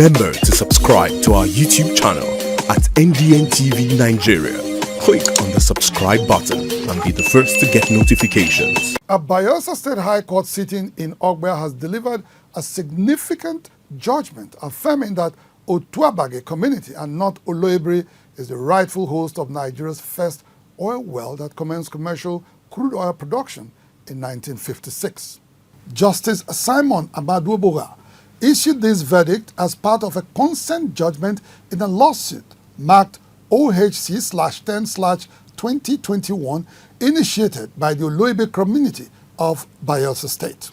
Remember to subscribe to our YouTube channel at NDN TV Nigeria. Click on the subscribe button and be the first to get notifications. A Bayelsa State High Court sitting in AKUGHA has delivered a significant judgment affirming that Otuabagi community and not Oloibiri is the rightful host of Nigeria's first oil well that commenced commercial crude oil production in 1956. Justice Simon Amaduoboga issued this verdict as part of a consent judgment in a lawsuit marked OHC/10/2021 initiated by the Oloibiri community of Bayelsa State.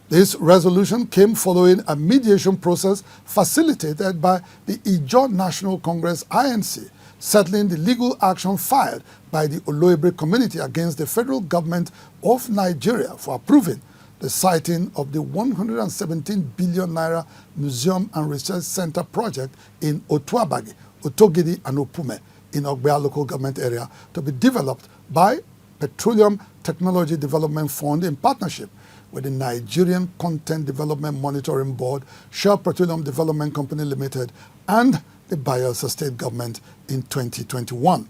This resolution came following a mediation process facilitated by the Ijaw National Congress (INC), settling the legal action filed by the Oloibiri community against the federal government of Nigeria for approving the siting of the 117 billion naira Museum and Research Center project in Otuabagi, Otogidi and Opume in Ogbea local government area to be developed by Petroleum Technology Development Fund in partnership with the Nigerian Content Development Monitoring Board, Shell Petroleum Development Company Limited, and the Bayelsa State Government in 2021.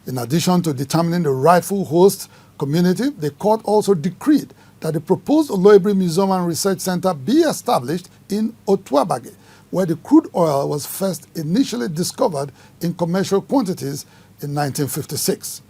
In addition to determining the rightful host community, the court also decreed that the proposed Oloibiri Museum and Research Center be established in Otuabagi, where the crude oil was first initially discovered in commercial quantities in 1956.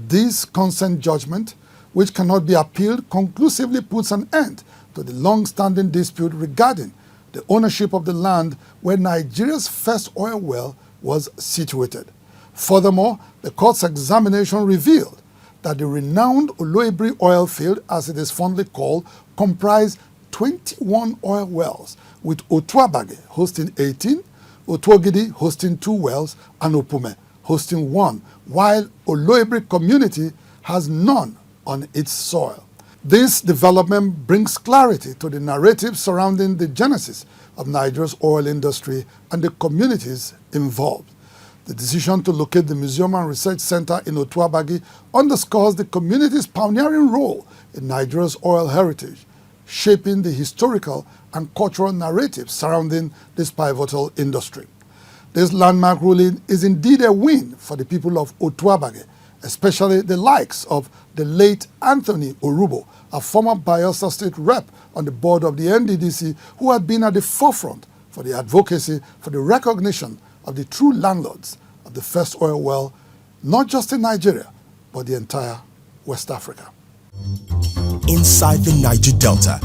This consent judgment, which cannot be appealed, conclusively puts an end to the long-standing dispute regarding the ownership of the land where Nigeria's first oil well was situated. Furthermore, the court's examination revealed that the renowned Oloibiri oil field, as it is fondly called, comprised 21 oil wells, with Otuabagi hosting 18, Otogidi hosting 2 wells, and Opume hosting 1, while Oloibiri community has none on its soil. This development brings clarity to the narrative surrounding the genesis of Nigeria's oil industry and the communities involved. The decision to locate the Museum and Research Center in Otuabagi underscores the community's pioneering role in Nigeria's oil heritage, shaping the historical and cultural narrative surrounding this pivotal industry. This landmark ruling is indeed a win for the people of Otuabagi, especially the likes of the late Anthony Orubo, a former Bayelsa State rep on the board of the NDDC, who had been at the forefront for the advocacy for the recognition of the true landlords of the first oil well, not just in Nigeria, but the entire West Africa. Inside the Niger Delta,